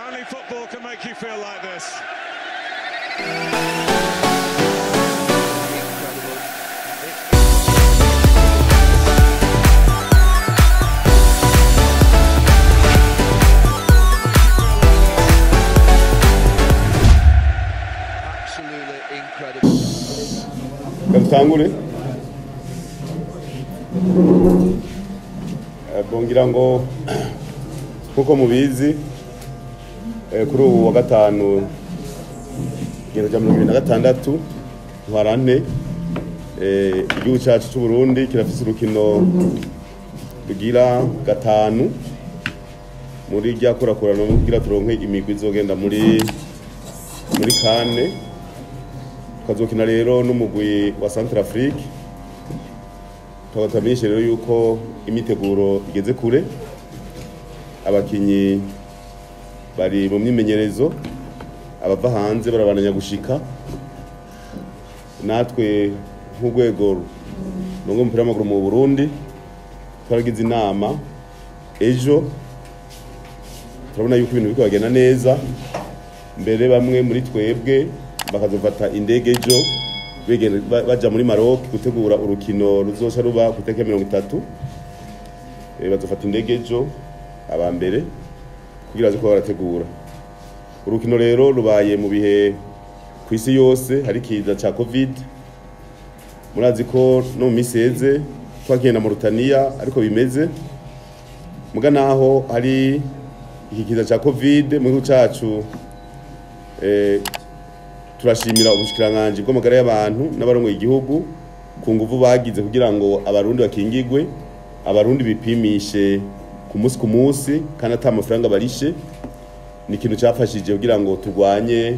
Only football can make you feel like this. Absolutely incredible. Gatangure bongira ngo kuko mubizi kuri ubu wa gatanu igero cya 2026 ntwarante igihugu cyacu cy'u Burundi kirafise urukino rugira gatanu muri rya kurakurana no kugira turonke imigwi izogenda muri kane tukazokina rero n'umugwi wa Centrafrique tukatamenyesha rero yuko imiteguro igeze kure abakinyi bari mu myimenyerezo abava hanze barabananya gushika natwe nk'urwego n'umwe umupira w'amaguru mu Burundi twaragize inama ejo turabona yuko ibintu biko bagenda neza mbere bamwe muri twebwe bakazofata indege ejo baja muri Maroc gutegura urukino ruzoca ruba ku itariki 30 bazofata indege ejo abambere kugira aje ko barategura urukino rero rubaye mu bihe ku isi yose hari kiza ca covid murazi ko no miseze twagenda mu Rutania ariko bimeze muga naho hari iki kiza ca covid mu gihugu cacu turashimira ubushikiranganje bw'amagara y'abantu n'abarongoye igihugu ku nguvu bagize kugira ngo abarundi bakingigwe abarundi bipimishe ku munsi kandi ata amafaranga barishe ni ikintu cyafashije kugira ngo turwanye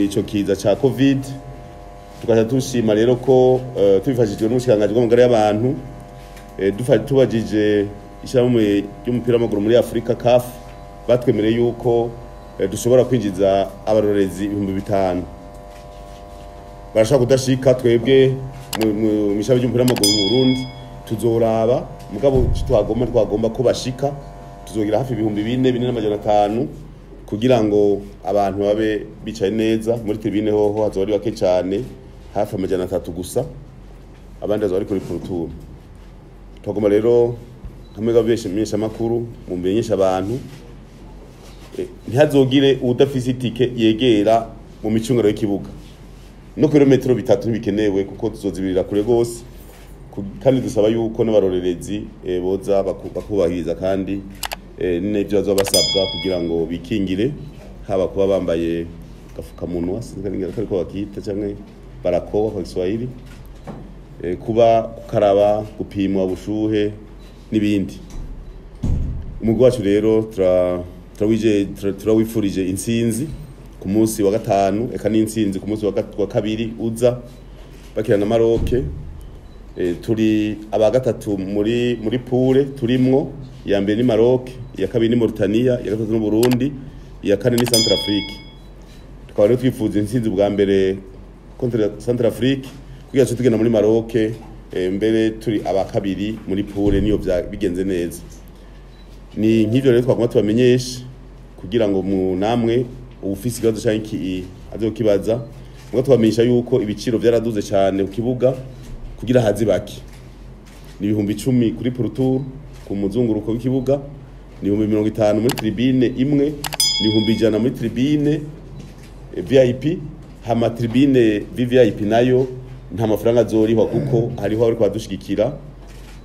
ico kiza ca covid tukaza tushima rero ko tubifashijwe n'ubushikiranganje bw'amagara y'abantu tubajije ishyirahamwe ry'umupira w'amaguru muri Afrika CAF batwemereye yuko dushobora kwinjiza abarorezi 5,000 barashaka kudashika twebwe mu mishabe ry'umupira w'amaguru mu Burundi tuzoraba mugabo twagomba ko bashika tuzogira hafi 4,400 kugira ngo abantu babe bicaye neza muri tribune hoho hazori bake cyane hafi 300 gusa abandi bazori kuri porotour twagomba rero hamwe gabesha makuru mu mbenyesha abantu ntihazogire udafise itike yegera mu micungano y'ikibuga no kilometero 3 bikenewe kuko tuzozibirira kure gose kandi dusaba yuko n'abarorerezi boza bakubahiriza kandi n'ibyo bazobasabwa kugira ngo bikingire haba kuba bambaye gafukamunwa singaringira ko bakita cyangwa barakowa kwa Kiswahili kuba kukaraba gupimwa ubushuhe n'ibindi umugwi wacu rero turawifurije intsinzi ku munsi wa gatanu eka n'intsinzi ku munsi wa kabiri uza bakira na Maroc turi aba gatatu muri poule turimwo ya mbere ni Maroc ya kabiri ni Mauritania ya gatatu ni Burundi ya kane ni Centrafrique tukaba rero twifuza intsinzi bwa mbere contre Centrafrique kugira ngo tugenda muri Maroc mbere turi aba kabiri muri poule niyo bigenze neza ni nk'ivyo rero twagomba tubamenyesha kugira ngo mu namwe ubufisi ikibazo cyangwa azokibaza ngo tubamenyesha yuko ibiciro byaraduze cyane ku kibuga kugira hazi baki ni 10,000 kuri porotour ku muzunguruko w'ikibuga ni 50 muri tribune imwe ni 100 muri tribune VIP hama tribune VIP nayo nta mafaranga azorihwa kuko hariho ari kwadushigikira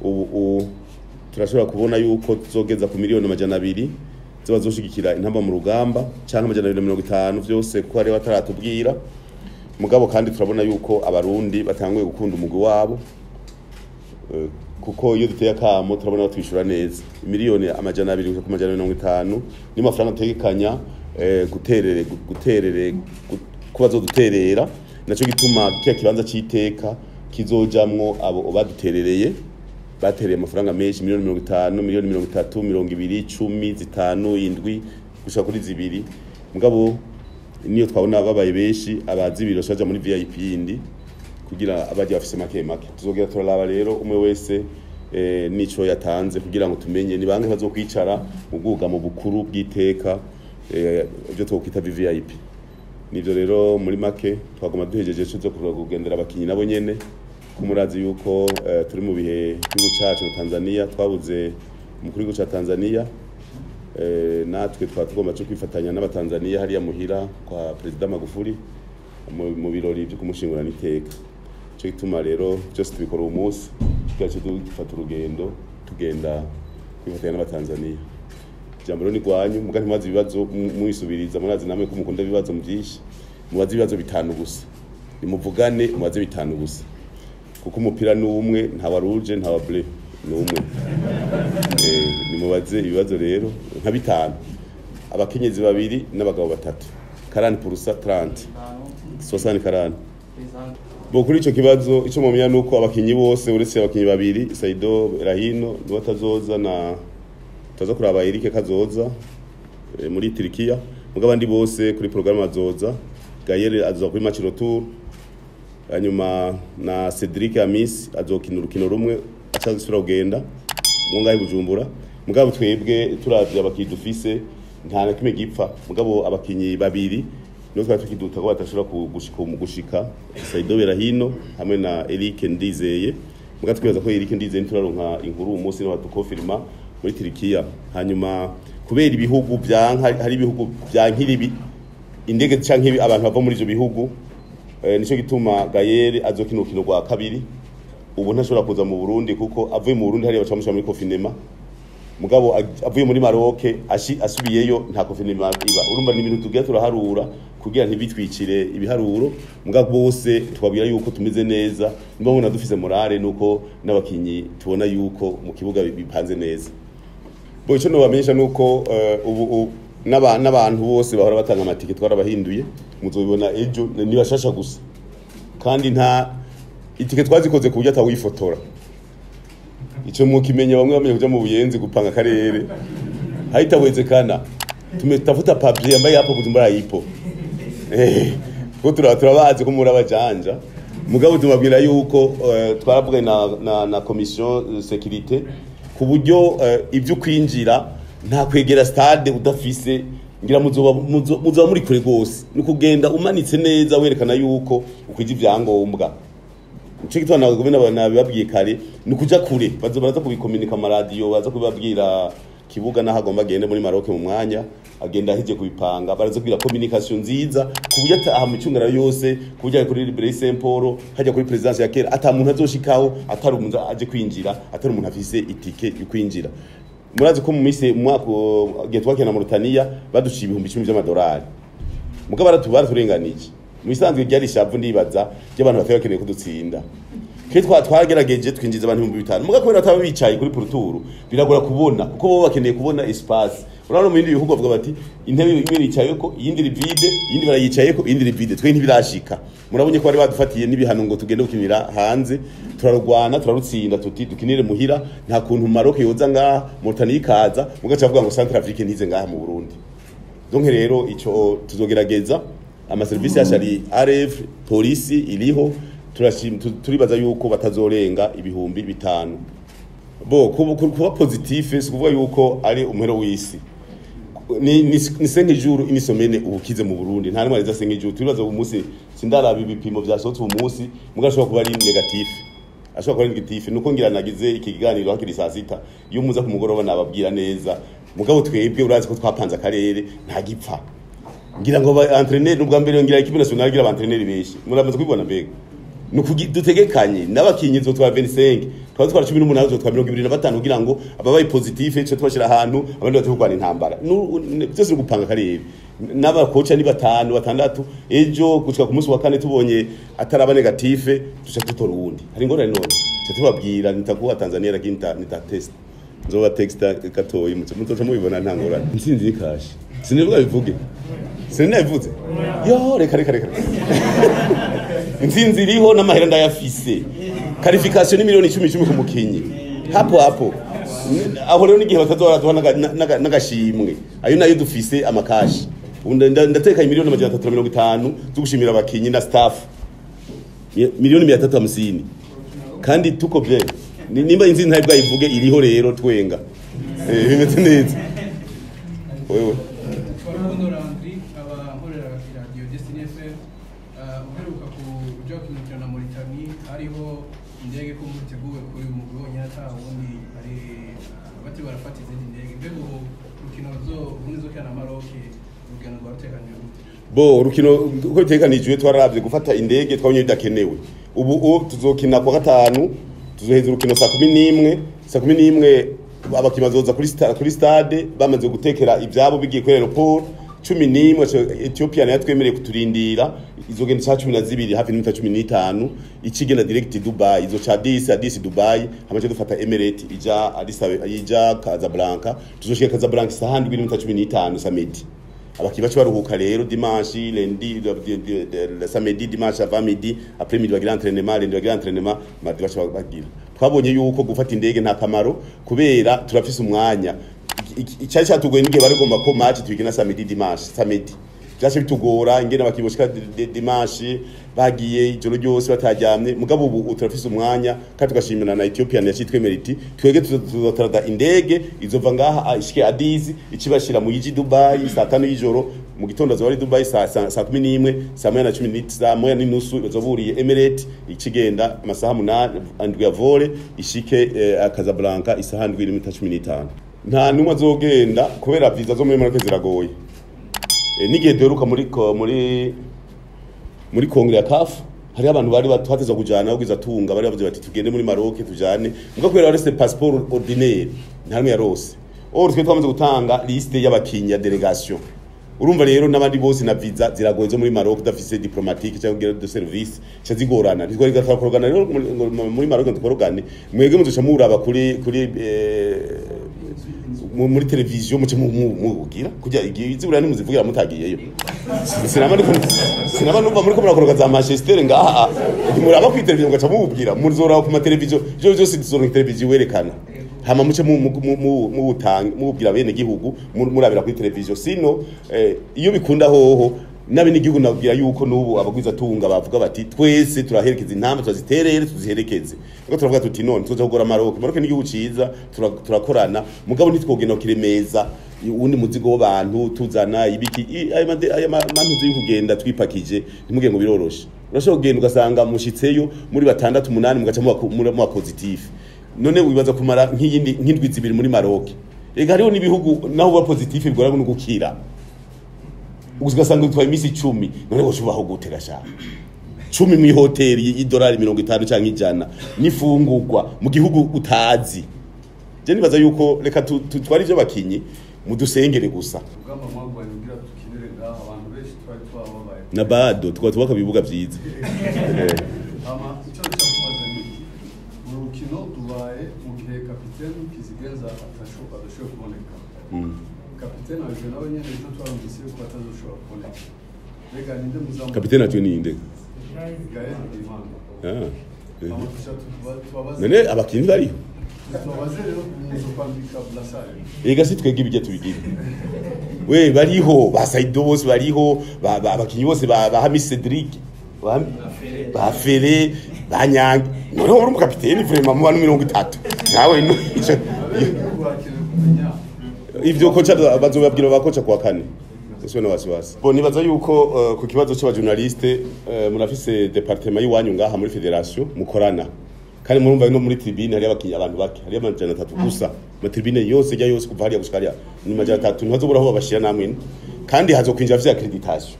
ubu turashobora kubona yuko tuzogeza ku miliyoni 200 zobazoshigikira intamba mu rugamba cyangwa 250 byose ko ari bataratubwira mugabo kandi turabona yuko abarundi batanguye gukunda umugwi wabo kuko iyo duteye akamo turabona twishura neza miliyoni 200 ku 250 ni mafaranga tegekanya guterere kubazo duterera naco gituma kiya kibanza citeka kizojamwo abo baduterereye batereye amafaranga menshi miliyoni 50 miliyoni 30 20 10 5 7 gushaka kuri 2 mugabo niyo twabona babaye beshi abazibiro shaje muri VIP yindi kugira abaje bafise make tuzogera turalaba rero umwe wese nico yatanze kugira ngo tumenye ni bange bazokwicara mu bwugamo bukuru bw'iteka ibyo twokwita VIP. Nivyo rero muri make twagoma duhejeje cyo kugendera abakinyi nabo nyene kumurazi yuko turi mu bihe by'igihugu cyacu Tanzania, twabuze umukuru w'igihugu cya Tanzania, natwe twatugomba cyo kwifatanya n'abatanzania hariya muhira kwa President Magufuli mu birori byo kumushingurana iteka. Cyo gituma rero just tubikora umunsi twaje dufata urugendo tugenda kwifatanya n'abatanzania. Jambo rero ni gwanyu mugani mazi bibazo mwisubiriza murazi namwe ko mukunda bibazo byinshi, mubazi ibibazo bitanu gusa, nimuvugane mubaze bitanu gusa, kuko umupira ni umwe, nta waruje nta wa bleu ni umwe. Nimubaze ibibazo rero nka bitanu, abakenyezi babiri n'abagabo batatu, 40% 30 60 bo kuri ico kibazo. Ico mumenya nuko abakinyi bose uretse abakinyi babiri Saido Rahino niwe atazoza na taza kuraba Eric kazoza muri Turkiya, mugabo abandi bose kuri programme azoza. Gaël azoza kuri match retour, hanyuma na Cedric Amis azokina urukino rumwe acazisura kugenda mu ngahe Bujumbura. Mugabo twebwe turavye abakinyi dufise nta na kimwe gipfa, mugabo abakinyi babiri no twari tukiduta ko batashobora gushika Saido Rahino hamwe na Eric Ndizeye. Mugabo twibaza ko Eric Ndizeye turaronka inkuru umunsi no batukofirima muri Turkiya. Hanyuma kubera ibihugu hari ibihugu byankiribi indege canke abantu bava muri ivyo bihugu, nico gituma Gaël azokina urukino rwa kabiri. Ubu ntashobora kuza mu Burundi kuko avuye mu Burundi hari bacamusha muri confinement, mugabo avuye muri Maroc asubiyeyo nta confinement iba. Urumva ni ibintu tugiye turaharura kugira ntibitwicire ibiharuro, mugabo bose twabwira yuko tumeze neza, niba dufise morale nuko n'abakinyi tubona yuko mu kibuga bipanze neza. Bo ico no bamenyesha nuko ubu n'abantu bose bahora batanga amatike twarabahinduye, muzobibona ejo ni bashasha gusa, kandi nta itike twazikoze ku buryo atawifotora. Ico mukimenya bamwe bamenye kuja mu Buyenzi gupanga karere haitawezekana, tumetafuta papier ambaye hapo Bujumbura yipo ko turabazi ko muri abajanja, mugabo tumabwira yuko twaravuganye na commission sécurité ku buryo ibyo kwinjira nta kwegera stade udafise, ngira muzoba muri kure gose, ni kugenda umanitse neza werekana yuko ukwije ivyangombwa. Cyo gitwana guverinoma babwiye kare ni kuja kure, baza kubikomunika ama radio, baza kubabwira kibuga naho agomba agende muri Maroc mu mwanya agenda hije kubipanga, baraza kugira communication nziza ku buryo aha mu cyungara yose kujya kuri Libre Saint Paul hajya kuri presidence ya kera ata muntu azoshikaho atari umuntu aje kwinjira, atari umuntu afise itike yo kwinjira. Murazi ko mu mise mwaka getwake na Mauritania baduciye $10,000 by'amadolari, mugabo baraturenganije. Mu isanzwe ryari shavu ndibaza y'abantu bafite bakeneye kudutsinda. Kitwa twagerageje twinjiza abantu 5,000, mugabo kubera ataba bicaye kuri poruturu biragora kubona, kuko bo bakeneye kubona espace. Urabona mu bindi bihugu bavuga bati intebe imwe yicayeko iyindi rivide, iyindi barayicayeko iyindi rivide, twe ntibirashika. Murabonye ko bari badufatiye n'ibihano ngo tugende gukinira hanze, turarugwana turarutsinda tuti dukinire muhira, nta kuntu Maroc yoza ngaha Mauritania ikaza mugaca bavuga ngo Centrafrique ntize ngaha mu Burundi. Donc rero ico tuzogerageza ama service yashari RF polisi iliho, turibaza yuko batazorenga 5,000. Bo kuba positif si kuvuga yuko ari umhero w'isi, ni 5 jours ini semaine ubukize mu Burundi, nta ntwari za 5 jours. Turibaza umunsi sindaraba ibipimo byasotse umunsi, mugashobora kuba ari negatif, ashobora kuba negatif. Nuko ngira nagize ikiganiro hakiri saa 6 iyo muza ku mugoroba nababwira neza, mugabo twebwe urazi ko twapanze akarere nta gipfa. Ngira ngo ba entraîneur n'ubwa mbere ngira equipe nationale gira ba entraîneur beshi muramaze kubibona mbega, nukugi dutegekanye n'abakinyi zo twa 25 twatwara 18 zo twa 25 kugira ngo ababaye positive cyo twashira ahantu abandi bategurwa intambara byose no gupanga karebe n'abakoca ni 5 6 ejo gushika ku munsi wa kane tubonye ataraba negative tuca tutora uwundi. Hari ingorane none cyo tubabwira nitakuwa Tanzania rakinta nita test nzoba texta katoyi muzoca mubibona nta ngorane. Intsinzi ikashi sinivuga bivuge sinavuze yo reka intsinzi iriho n'amahera ndayafise, qualification ni $10,000 ku mukinyi hapo aho rero n'igihe batazora duha n'agashimwe ayo nayo dufise amakashi. Ndateka $350,000 zo gushimira abakinyi na staff, $350,000 kandi tuko bien. Nimba intsinzi ntabwo ivuge iriho rero twenga bimeze neza. Wewe kuja kumukina na Mauritania hariho indege ko muteguwe kuri umugwi wonyine atawundi ari abati barafata izindi ndege mbego urukino ruzo na Maroc urugendo rwarutekanijwe bo urukino uko rutekanijwe twaravye gufata indege twabonye bidakenewe ubu tuzokina kwa gatanu tuzoheza urukino saa 11 abakimazoza kuri stade bamaze gutekera ivyabo bigiye kuri aeroport 11 Ethiopia nayo twemereye kuturindira izogenda saa 12 hafi n'iminota 15 ikigenda direct Dubai izo cha Addis Dubai hamaze dufata Emirates ija Casablanca tuzoshika Casablanca saa 7 n'iminota 15 samedi abakibacho baruhuka rero dimanche lundi samedi dimanche avant midi après midi bagira entraînement lundi bagira entraînement mardi bacho bagira twabonye yuko gufata indege nta kamaro kubera turafise umwanya icyari cyatugoye n'igihe barigomba ko match twigena samedi dimanche samedi byashe bitugora ingene bakiboshika dimanche bagiye ijoro ryose batajyamye mugabo ubu turafise umwanya kandi tugashimira na Ethiopia yashitwe Meriti twege tuzotarada indege izova ngaha ishike Addis ikibashira mu yiji Dubai saa 5 y'ijoro mu gitondo azari Dubai saa 11 saa 10 saa 1:30 bazoburiye Emirates ikigenda amasaha 8 andwi ya vole ishike Casablanca isaha 7:15 nta numwe azogenda kubera visa zo muri Maroc ziragoye nigihe deruka muri kongre ya CAF hari abantu bari batwateza kujana ugiza tunga bari bavuze bati tugende muri Maroc tujane muga kubera reste passeport ordinaire ntarimo ya rose twe twamaze gutanga liste y'abakinya delegation urumva rero n'abandi bose na visa ziragoye zo muri Maroc dafise diplomatique cyangwa de service cyazigorana ntitwari gakorogana rero muri Maroc dukorogane mwege muzoca muraba kuri muri televiziyo muce mugira kujya izibura ni muzivugira mutagiyeyo sinaba numva muri ko murakoroga za Manchester ngaha muraba ku televiziyo ngaca mububwira muzora ku ma televiziyo byose tuzora televiziyo werekana hama muce mububwira bene gihugu murabira kuri televiziyo sino iyo bikunda hoho nabe n'igihugu nabwira yuko nubu abagwiza tunga bavuga bati twese turaherekeza intamba tuziterere tuziherekeze ngo turavuga tuti none tuza kugora Maroc n'igihugu ciza turakorana mugabo nitwogena kiremeza undi muzigo w'abantu tuzana ibiki aya mantu kugenda twipakije ntimuge ngo biroroshe urashobora kugenda ugasanga mushitseyo muri 6-8 mugaca mu positive none wibaza kumara nk'indwi zibiri muri Maroc ega hariho n'ibihugu naho ba positive bigora no gukira ugasanga twaye imisi 10 none washubaho gutega sha 10 mu hoteli y'idolari 50 cyangwa ijana nifungurwa mu gihugu utazi je nibaza yuko reka tutwari ivyo bakinyi mudusengere gusa na bado twatubaka bibuga vyiza ama icyo cyamaze urukino dubaye mu gihe kapiteni Kizigenza adashobora kuboneka kapiteni aje nawe nyene icyo twarumvise ko atazoshobora kuboneka rega ninde muzamu kapiteni atyo ninde Gael Imana none abakinyi bariho tubabaze rero muzo kwandika Blasare ega sitwege ibijya tubigira we bariho ba Saido bose bariho abakinyi bose ba Hamis Cedric ba Fere banyange none uri mu kapiteni vraiment mu bantu 30 nawe ivyo kocha bazobabwira bakocha kwa kane sio na wasiwasi bo nibaza yuko ku kibazo cy'abajournaliste murafise departement yiwanyu ngaha muri federation mukorana kandi murumva no muri tribune hari abakinya abantu bake hari amajana 3 gusa mu tribune yose jya yose kuva hariya gushikariya ni majana 3 ntazobura aho babashira namwe kandi hazokwinjira vya accreditation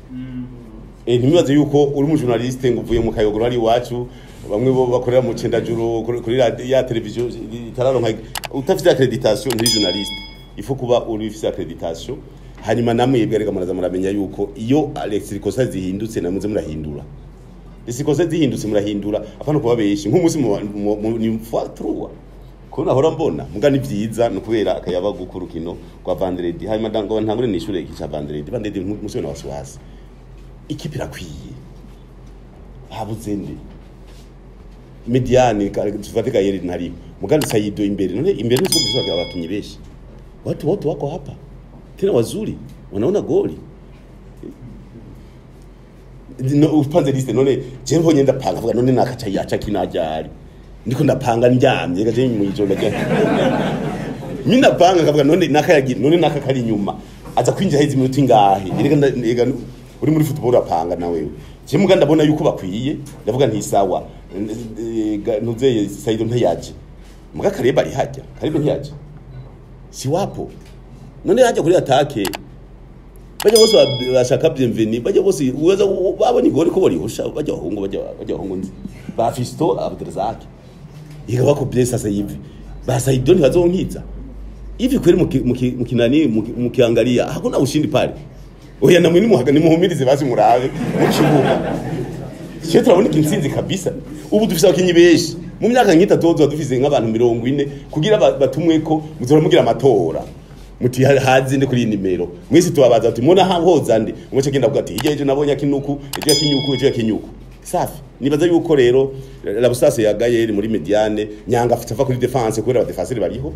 ntibibaze yuko uri mu journaliste ngo uvuye mu kayogoro hari iwacu bamwe bo bakorera mu cendajuru kuri ya televiziyo itararonka utafite accreditation ntiri journaliste ifo kuba uri ufite accreditation hanyuma namwe yebwerega muraza muramenya yuko iyo Alexikosa zihindutse namuze murahindura Alexikosa zihindutse murahindura apana kuba beshi nk'umunsi ni fatrua ko nahora mbona mugani vyiza no kubera akayaba gukurukino kwa Vendredi hanyuma dango ntangure nishure ikica Vendredi umunsi wa waswasi ikipira kwiye habuze nde mediani tufatika yeri ntari mugani Saido imbere none imbere niko bisoga abakinyi beshi watu wote wako hapa tena wazuri wanaona goli upanze liste none je mbonye ndapanga vuga none nakacha yacha kinajari ndiko ndapanga ndyamye gaje mu ijoro gaje mina panga kavuga none nakayagira none nakakari nyuma aza kwinjira hizi minuti ngahe ega uri muri football apanga nawe je muganda ndabona yuko bakwiye ndavuga nti sawa nuzeye Saido ntayaje muga Kareba ari hajya Kareba ntiyaje si wapo none hajya kuri atake bajya bose bashaka bienvenue bajya bose uweza babona igori ko bari husha bajya bahungu nzi ba Fisto Abdrazak igaba ko bless sasa hivi ba Saido ntibazonkiza hivi kweli mukinani mukiangalia hakuna ushindi pale oya namwe ni muhumirize basi murabe mukibuga cyo turabona intsinzi kabisa ubu dufise abakinyi beshi mu myaka nkita tozo dufise nk'abantu 40 kugira batumwe ko muzoramugira amatora muti hazi ndi kuri nimero mwese tubabaza ati mona hoza ndi umwe kigenda bugati igihe nabonye akinuku ejo yakinyuku safi nibaza yuko rero la busase ya Gayeri muri mediane nyanga afite ava kuri defense kubera aba defenseur bariho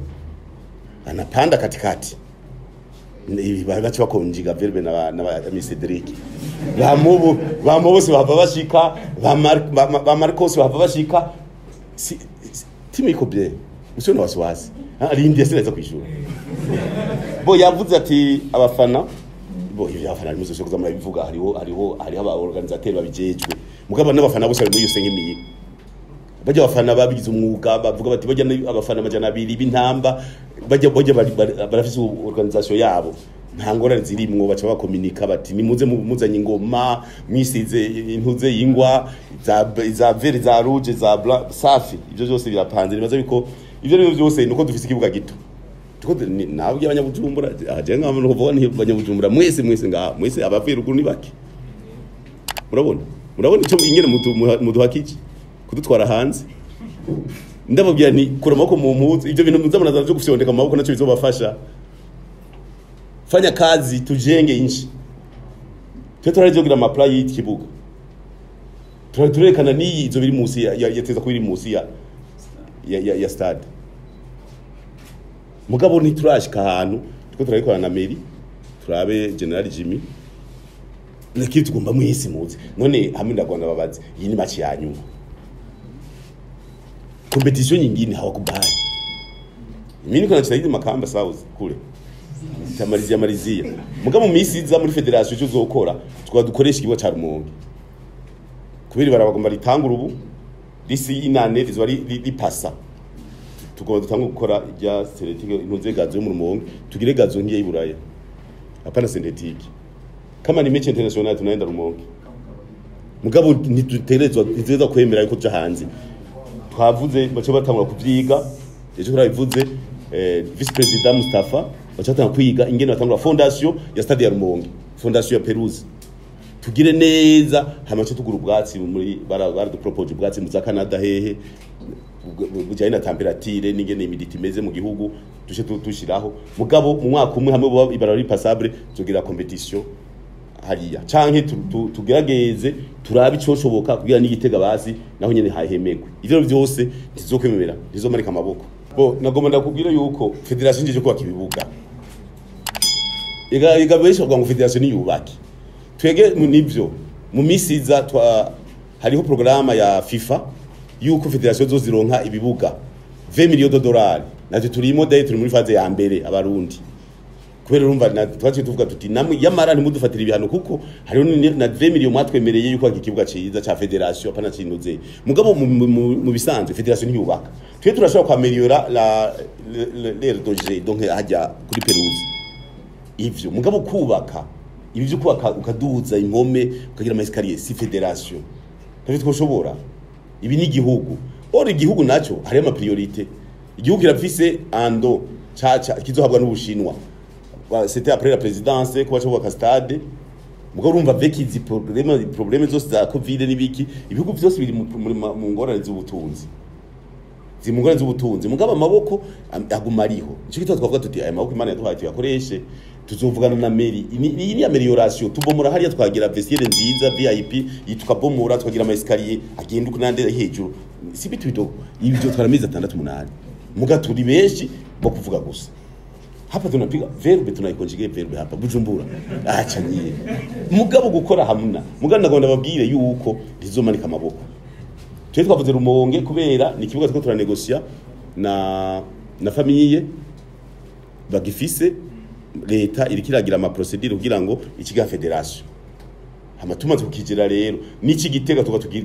anapanda katikati bacha bakonjiga verbe na Cedric ba bose bava bashika ba Marcos bava bashika timu iko bien usone wasiwasi ari India sineza kwishura bo yavuze ati abafana bo abafana ari muzo kuza bivuga hariho aba organisateur babijejwe mugaba n'abafana bose bari muri yose nk'imiye bajya abafana babigize umwuga bavuga bati bajya abafana majana 2 b'intamba bajya barafise organisation yabo nta ngorane zirimwo baca bakomunika bati nimuze muzanye ingoma mwisize intuze yingwa za vere za rouge za blanc safi ibyo byose birapanze nibaza biko ibyo byose nuko dufise ikibuga gito tuko nabwiye abanyabujumbura aje nk'abantu kuvuga ni abanyabujumbura mwese ngaha mwese abavuye ruguru ni baki murabona icyo ingene muduhakiki kudutwara hanze ndababwira ni kora amaboko mu mpuzu ibyo bintu muzabona byo gufyondeka amaboko nacyo bizobafasha fanya kazi tujenge inchi turajogira amapla y'ikibuga turekana ni izo biri musi yateza kubiri musi ya stade mugabo ni turashika ahantu tuko turayikora na meri turabe General Jimmy niki tugomba mwisi muzi none hamwe ndagwana babazi iyi ni match yanyu competition nyingine hawakubali mimi niko nacheza Makamba South kule Marizia mugabo misi za muri federation cyo zokora tukaba dukoresha ikigo ca Rumonge kubiri barabagomba ritangura ubu disi inane rizwa ripasa tukaba dutanga gukora rya seletike intuze gazo yo mu Rumonge tugire gazo ngiye iburaya apana synthetique kama ni match international tunaenda Rumonge mugabo nituterezwa kwemera yuko ja hanze twavuze bace batangura kuvyiga ejo turabivuze vice president Mustafa bachatanga kwiga ingene batangura fondation ya stade ya Rumonge fondation ya Peruze tugire neza hamacho tugura ubwatsi muri bara du propose ubwatsi muza Canada hehe bujanye na temperature n'ingene imiditi meze mu gihugu dushe tushiraho mugabo mu mwaka umwe hamwe ibara ri passable tugira competition hariya canke tugerageze turabe icoshoboka kugira n'igitega basi naho nyene hahemegwe ivyo byose ntizokwemera ntizomarika amaboko bo nagomba ndakubwira yuko federation nje ko akibibuga ega besha kwa federation yubaki twege nivyo mu misiza hariho programa ya FIFA yuko federation zo zironka ibibuga 20 millions $, naje turimo dai turi muri phase ya mbere abarundi kubera urumva twaje tuvuga tuti namwe yamara ntimudufatira ibihano kuko hariho na 20 millions mwatwemereye yuko ikibuga ciza ca federation apana cinuze mugabo mu bisanzwe federation yubaka twe turashaka kwa ameliora l'air d'oger donc hajya kuri Peruze ivyo mugabo kubaka ibi byo kubaka ukaduza impome ukagira ama escalier si federation ntavyo twoshobora ibi ni igihugu ori igihugu naco hari ama priorité igihugu kirafise ando caca kizohabwa n'Ubushinwa c'était après la présidence ko bacubaka stade mugabo urumva vekizi problème zose za covid n'ibiki ibihugu byose biri mu ngorane z'ubutunzi zimungora z'ubutunzi mugaba amaboko aguma ariho cyo kitwa twavuga tuti aya maboko Imana yaduhaye tuyakoreshe tuzovugana na meri iyi ni amelioration tubomora hariya twagira vestiaire nziza VIP yitukabomora twagira ama escalier agenda ukunandera hejuru si bitwito ibyo twaramiza 6-8 muga turi benshi bo kuvuga gusa hapa tunapiga verbe tunaikonjige verbe hapa Bujumbura acha nyie mugabo gukora hamuna muganda gonda babwire yuko rizomanika amaboko twe twavuze Rumonge kubera ni kibuga tuko turanegosia na famille bagifise leta irikiragira ama procedure kugira ngo ikiga federation hama tumaze kukijira rero n'iki Gitega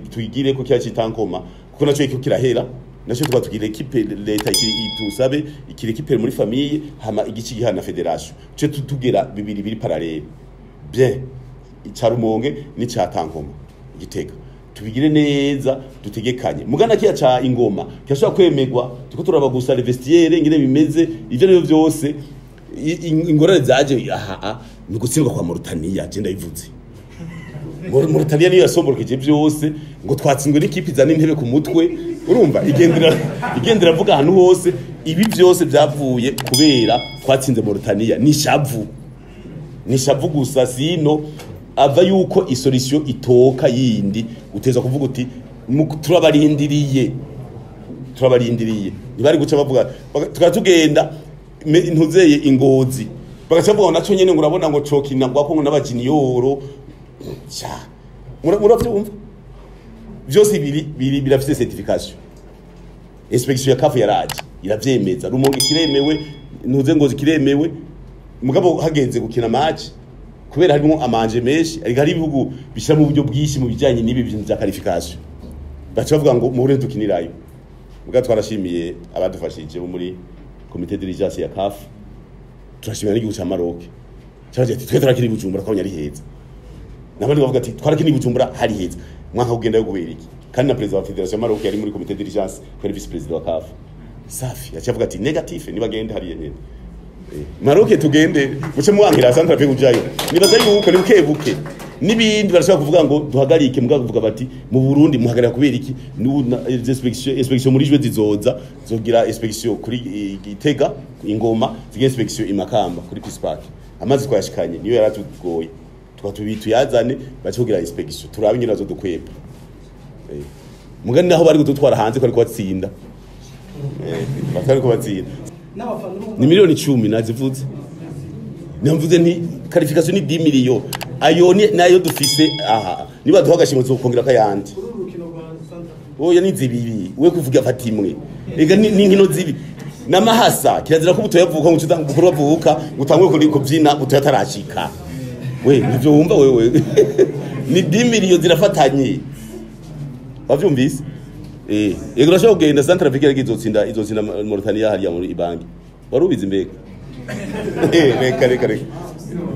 tugire ko cya Citankoma kuko naco iko kirahera naco tugatugire equipe leta itusabe ikire equipe muri famille hama igici gihana federation cyo tutugera bibiri parallel bien icarumonge ni Citankoma Gitega tubigire neza dutegekanye mugana kiya ca Ingoma cyashobora kwemegwa tuko turaba gusa vestiaire ngire bimeze ivyo rero byose ingorane zaje aha ni gutsindwa kwa Mauritania je ndayivuze Mauritania niyo yasomborkeje byose ngo twatsinzwe n'ikipe izana intebe ku mutwe urumva igendera avuga ahantu hose ibi byose byavuye kubera twatsinze Mauritania ni shavu gusa sino ava yuko isolution itoka yindi uteza kuvuga uti turabarindiriye ntibari guca bavuga tukatugenda ntuzeye Ingozi bagacavuga naco nyene ngo urabona ngo cokina ngwako n'abajiniyoro muravyumva byose birafite certification inspection ya CAF yaraje iravyemeza Rumonge kiremewe ntuze Ngozi kiremewe mugabo hagenze gukina match kubera harimo amanje menshi ari hari ibihugu bishira mu buryo bwishi mu bijanye n'ibi bintu bya qualification bacavuga ngo muhure dukinirayo muga twarashimiye abadufashije muri comité de dirigeance ya CAF turashimira n'igihugu ca Maroc cyaje ati twe turakiri Bujumbura ko nyari heza nabandi bavuga ati twarakiri Bujumbura hari heza mwaka ugenda yo kubera iki kandi na president wa federation ya Maroc yari muri comité de dirigeance ko vice president wa CAF safi yacavuga ati negative nibagende hari nyene Maroc tugende muce mwangira Central Africa ujayo nibaza yuko ni bukebuke nibindi barashaka kuvuga ngo duhagarike muga kuvuga bati mu Burundi muhagarika kubera iki inspection muri jwe zizoza zogira inspection kuri Gitega Ingoma zigira inspection imakamba kuri Peace Park amazi twashikanye niyo yaratugoye twatubitu yazane bacugira inspection turabe nyina zo dukweba mugani naho bari gutwara hanze ko ari kwatsinda batari ko batsinda ni miliyoni 10 nazivuze namvuze ni qualification ni 10 miliyoni ayo nayo dufise aha niba duhagashimwe zo kongera kayandi oya ni zibiri we kuvuga fatimwe ega ni nkino zibi namahasa kirazira ko buto yavuka ngo cyangwa gukora bavuka gutangwe kuri kubyina buto yatarashika we nivyo wumva wewe ni 10 miliyoni zirafatanye wavyumvise yego urashobora kugenda Central Africa izotsinda Mauritania hariya muri ibangi warubizi mbega reka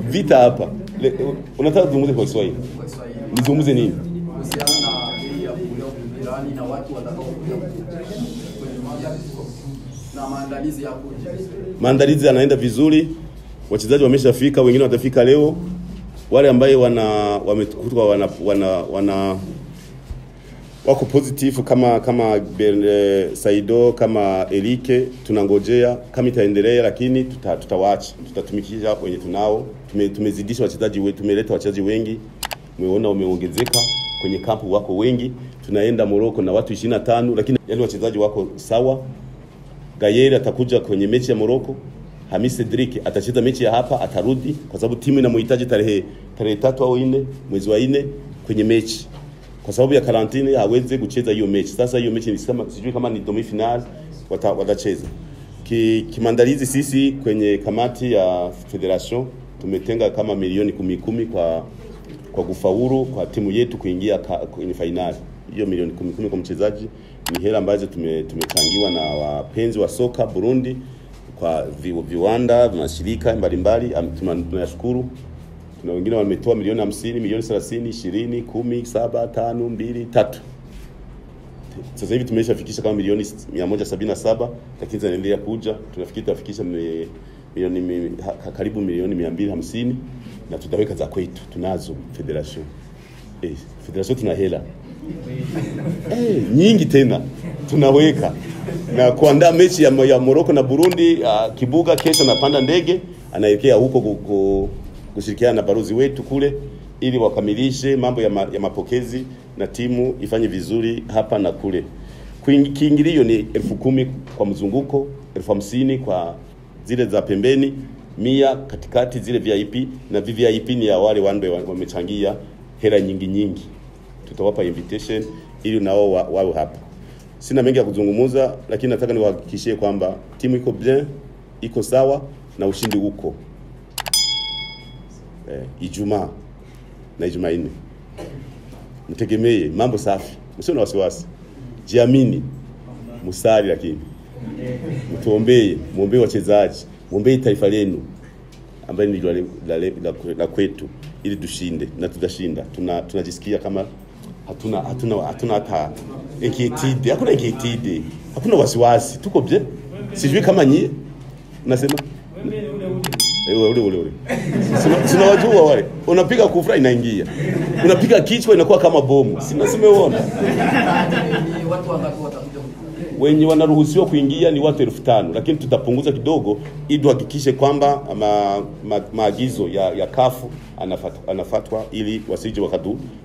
vita hapa unataka kuzungumza kwa Kiswahili nizungumze nini kuhusiana na hii ya kule mpirani na watu watakao na maandalizi ya kuja maandalizi yanaenda vizuri wachezaji wameshafika wengine watafika leo wale ambaye wamekutwa wana wako positive kama Saido kama Elike tunangojea kama itaendelea lakini tutawacha tutatumikisha wenye tunao tumezidisha wachezaji wetu tumeleta wachezaji wengi umeona umeongezeka kwenye kampu wako wengi tunaenda Morocco na watu 25 lakini yani wachezaji wako sawa Gayeri atakuja kwenye mechi ya Morocco Hamis Cedric atacheza mechi ya hapa atarudi kwa sababu timu inamhitaji tarehe 3 au 4 mwezi wa 4 kwenye mechi kwa sababu ya karantini hawezi kucheza hiyo mechi. Sasa hiyo mechi ni kama sijui kama ni demi final watacheza. Kimandalizi sisi kwenye kamati ya federation tumetenga kama milioni 10 kwa kufaulu kwa timu yetu kuingia kwenye finali. Hiyo milioni 10 kwa mchezaji ni hela ambazo tumechangiwa na wapenzi wa soka Burundi kwa viwanda, mashirika mbalimbali tunashukuru. Kuna wengine wametoa milioni 50, milioni 30, 20, 10, 7, 5, 2, 3. Sasa hivi tumeshafikisha kama milioni 177 lakini zinaendelea kuja. Tunafikiri tutafikisha milioni karibu milioni 250 na tutaweka za kwetu. Tunazo federation. Federation tuna hela. Nyingi tena tunaweka. Na kuandaa mechi ya Morocco na Burundi Kibuga kesho napanda ndege anaelekea huko kushirikiana na barozi wetu kule ili wakamilishe mambo ya mapokezi na timu ifanye vizuri hapa na kule. Kiingilio ni 10,000 kwa mzunguko, 50,000 kwa zile za pembeni, 100 katikati zile VIP na VIP ni ya wale wamechangia hela nyingi. Tutawapa invitation ili nao wao hapa. Sina mengi ya kuzungumuza lakini nataka niwahakikishie kwamba timu iko bien, iko sawa na ushindi uko. Ijumaa na Ijumaa 4. mtegemee mambo safi, msio na wasiwasi, jiamini, musali, lakini mtuombee, muombee wachezaji, muombee taifa lenu ambaye ni la kwetu, ili tushinde na tutashinda. Tunajisikia kama hatuna hata inquiétude, hakuna inquiétude, hakuna wasiwasi, tuko bien. Sijui kama nyie unasema ule sina wajua wale, unapiga kufra inaingia, unapiga kichwa inakuwa kama bomu, sinasema uone. Watu wangapi watakuja? Wenye wanaruhusiwa kuingia ni watu 1500, lakini tutapunguza kidogo ili tuhakikishe kwamba maagizo ya kafu anafatwa, ili wasije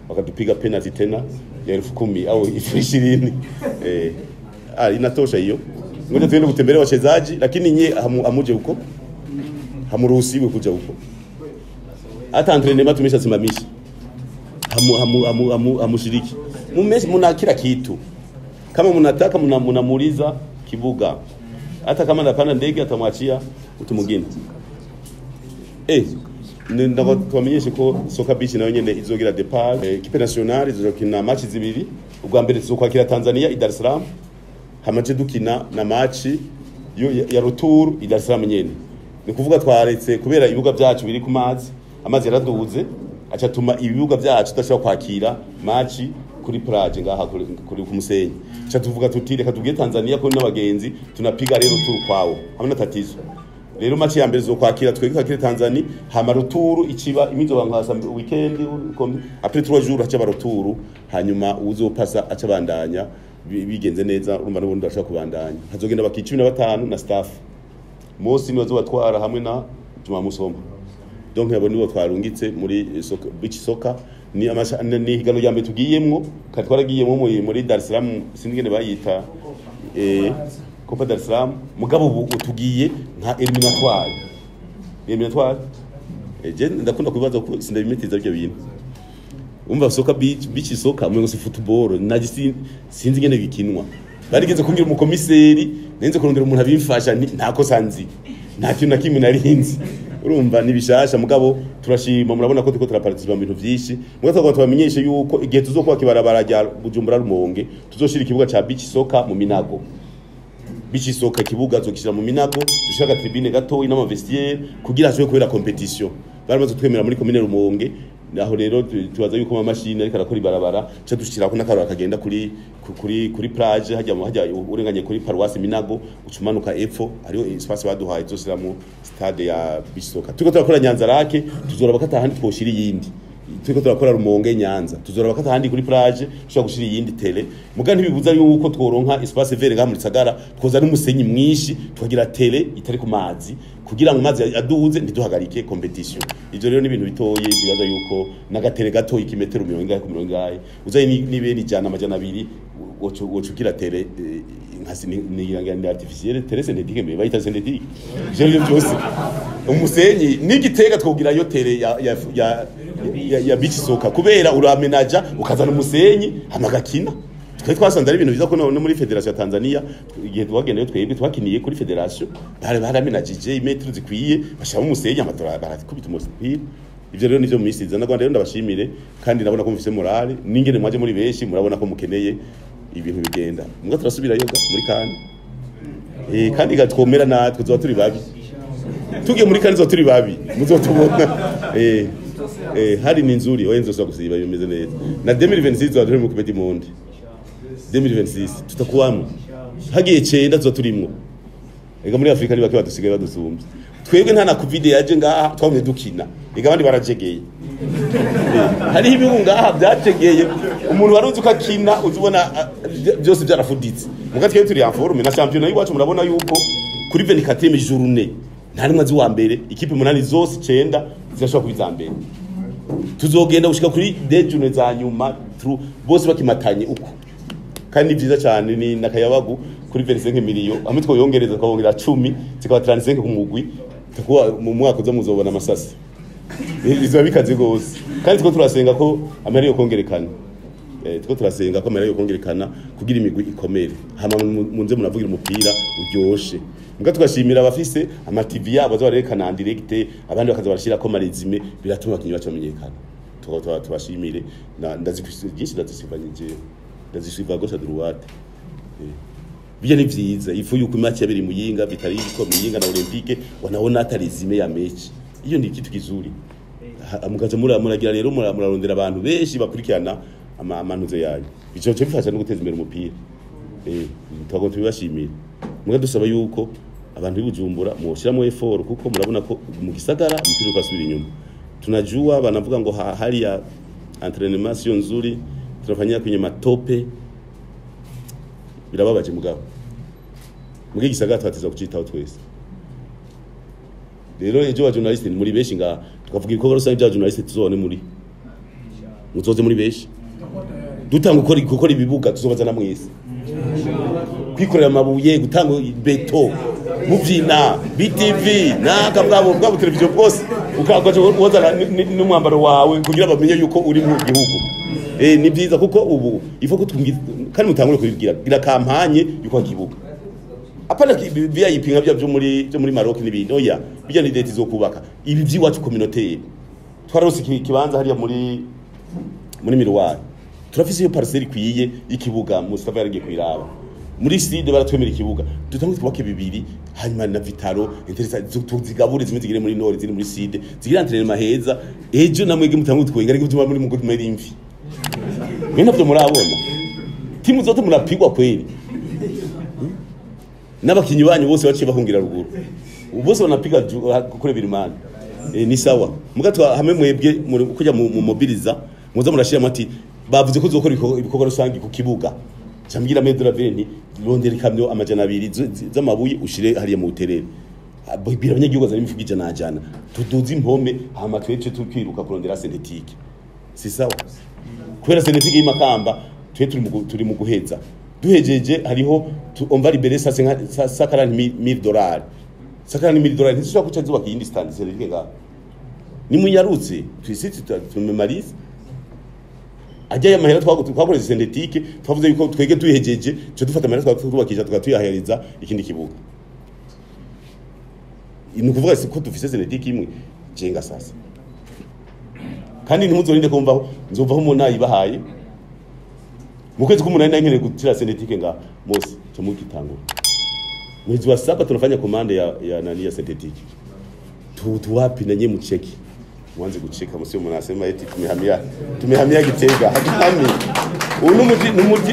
wakatupiga penalty tena ya 10,000 au 20,000. Inatosha hiyo. Ngoja tuende kutembelea wachezaji, lakini nyie amuje huko, hamuruhusiwi kuja huko. Hata entraînement tumeshasimamisha, hamushiriki. Muna kila kitu. Kama mnataka mnamuuliza kibuga, hata kama napanda ndege atamwachia mtu mwingine. Ndako twamenyeshe ko Soka Beach nayo nyene izogira départ, equipe nationale izokina match zibiri. Ubwa mbere tuzokwakira Tanzania i Dar es Salaam, hamaje dukina na match ya retour i Dar es Salaam nyene. Ni kuvuga twaretse kubera ibibuga byacu biri ku amazi yaraduze, acha tuma ibibuga byacu tudashobora kwakira match kuri plage ngaha kuri ku Musenyi. Cha tuvuga tuti reka tugiye Tanzania ko n'abagenzi tunapiga rero turu kwawo, hamwe tatizo. Rero match ya mbere zo kwakira twege kwakira Tanzania, hama ruturu ikiba imizo bankasa weekend après 3 jours acha baruturu, hanyuma uzopasa acha bandanya bigenze neza, urumva n'ubundi ashaka kubandanya. Hazogenda baki 15 na staff. Mosi nizo batwara hamwe na Juma Musoma. Donc yabo nibo twarungitse muri Beach Soccer. Ni higano ya mbere tugiyemwo, katwaragiyemwo muri Dar es Salaam, sinigene bayita Copa Dar es Salaam, mugabo ubu tugiye nka eliminatoire. Je ndakunda kubibaza ko sindabimetiza byo bintu. Umva Soka Beach Soccer mwe ngo football naji sinzi ngene bikinwa. Barigeze kumbira umukomiseri, nenze kurondera umuntu abimfasha ntako sanzi. Nta kintu nakimwe narinzi. Urumva nibishasha mugabo turashima, murabona ko tuko turaparticipa mu bintu byinshi. Mugabo twamenyeshe yuko igihe tuzokuba kibarabara rya Bujumbura Rumonge tuzoshira ikibuga cha Beach Soccer mu Minago. Beach Soccer kibuga zokishira mu Minago, dushaka tribune gato ina vestiaire kugira ashobore kubera competition. Baramaze twemera muri commune Rumonge, naho rero tubaza yuko amamashini ariko arakora ibarabara cyo dushira ko nakarora kagenda kuri plage hajya urenganye kuri paroisse Minago, ucumanuka epfo ariyo espace baduhaye zosira mu stade ya Beach Soccer. Tuko turakora Nyanza Lake, tuzora bakata handi twoshira yindi. Tuko turakora Rumonge Nyanza, tuzora bakata handi kuri plage ushaka gushira yindi tele. Muga ntibibuza yuko tworonka espace vert nga muri Sagara, twoza n'umusenyi mwinshi, twagira tele itari ku mazi kugira ngo mazi aduze ntiduhagarike competition. Ivyo rero ni ibintu bitoye bibaza yuko nagatele gato ikimetero 100 uzaye nibe ni jana amajana 2 wocugira tele nkasi ni artificielle tele synthétique mais bayita synthétique. Je le byose umusenyi n'igitega twogira yo tele ya Beach Soccer kubera uramenaja ukazana umusenyi amagakina. Twasanze ari ibintu biza ko no muri Federation ya Tanzania igihe twageneye twebwe twakiniye kuri Federation baramenajije imetero zikwiye bashaba umusenyi amatora barakubita umusipira. Ivyo rero nivyo mwisiza na Rwanda rero ndabashimire kandi nabona ko mufise morale ningene mwaje muri benshi murabona ko mukeneye ibintu bigenda. Mbwa turasubira yoga muri kandi kandi gatwomera natwe tuzo turi babi tugiye muri kandi zo turi babi muzotubona hari ni nzuri oyenzo so kusiba bimeze neza na 2026 tuzadure mu kubeti monde 2026 tutakuwamo hagiye cyenda tuzo turimo ega muri Afrika nibake badusigaye badusumbye twebwe nta na covid yaje ngaha twamwe dukina ega abandi barajegeye hari ibihugu ngaha byategeye umuntu waruzi ko akina uzubona byose byarafuditse muga twebwe turi en forme na championnat yiwacu murabona yuko kuri 24e journée nta rimwe wa mbere ikipe 8 zose 9 zirashobora kubiza mbere tuzogenda gushika kuri dejune za nyuma bose bakimatanye uko kandi byiza cyane ni nakayabagu kuri 25 miliyo amwe twoyongereza twongera 10 zikaba 35 ku mugwi takuwa mu mwaka uza muzobona amasasi izo bikaze gose kandi two turasenga ko amera yo kongerekana two turasenga ko amera yo kongerekana kugira imigwi ikomere hama munze munavugira umupira uryoshe mbwa twashimira abafise ama TV yabo zo barekana en direct abandi bakaza barashira ko marizime biratuma abakinyi bacu bamenyekana tubashimire byinshi ndazisivanyije ndazisiva gauche à droite bijya ni vyiza ifu yuko match yabiri muyinga vitali ko muyinga na olympique wanaona hata resume ya mechi iyo ni kitu kizuri mukaje muragira rero murarondera abantu benshi bakurikirana amanuze yayo bico bifasha no guteza imbere umupira twago tubashimira muga dusaba yuko abantu bibujumbura mushiramo effort kuko murabona ko mu gisagara umupira ukasubira inyuma tunajua banavuga ngo hali ya entraînement sio nzuri tunafanyia kwenye matope birababaje mugabo muge gisagara twateza kucitaho twese rero ejo wa journalist muri beshi nga tukavuga ibikorwa rusange bya journalist tuzone muri muzoze muri beshi dutanga gukora ibibuga tuzobaza na mwese kwikorera amabuye gutanga beto muvyina BTV nakabwabo television bwose ukagwaje wozana n'umwambaro wawe kugira bamenye yuko uri mu gihugu ni byiza kuko ubu ifo kutumgira kandi mutangure kubibwira gira kampanye yuko kibuga apana VIP nkabya byo muri Maroc n'ibindi oya bijya ni date zo kubaka ibi byiwacu communauté twarose kibanza hariya muri Mirwari turafise iyo parcelle kwiye ikibuga Mustafa yaragiye kwiraba muri side baratwemera ikibuga dutangiye twubake bibiri hanyuma na Vitaro interessant tuzigabure zimwe zigire muri Nord ziri muri side zigira entraînement heza ejo namwege mutangiye twenga ariko tuma muri muguru muri imvi mwe navyo murabona timu zote murapigwa kweli n'abakinyi banyu bose baciye bahungira ruguru bose banapiga kure birimana ni sawa mugatwa hamwe mwebwe kujya mu mobiliza muza murashira mati bavuze ko zokora ibikorwa rusangi ku kibuga cyambira medura veni rondera ikamyo amajana 2 z'amabuye ushire hariya mu buterere bibira abanyagihugu zari mifuka ijana najana tuduze impome hama twece tukiruka kurondera synthetique si sawa kubera synthetique y'imakamba turi mu guheza duhejeje hariho on va libérer ça 50,000 dollars 50,000 dollars ntishobora kuca zuba kindi stand synthetique nga ni munyarutse twisiti tumemarize ajya ya mahera twakoresha synthetique twavuze yuko twege tuyihejeje cyo dufata mahera twubakisha tukatuyaheriza ikindi kibuga ni kuvuga ko dufise synthetique imwe jenga sasa kandi ntimuzorinde kumvaho nzovaho umuntu ayibahaye mu kwezi k'umunani nanyene gutira synthetique nga mose cyo mu gitangura mwezi wa saba tunafanya komande ya nani ya synthetique tuwapi na nye mucheki mwanze gucheka musio mnasema eti tumehamia Gitega hakami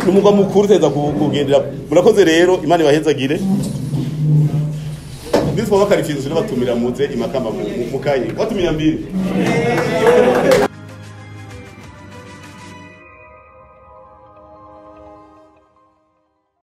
numugwa mukuru teza kugendera murakoze rero imana bahezagire nditwa bakarifizo batumira muze imakamba mukayi watu 200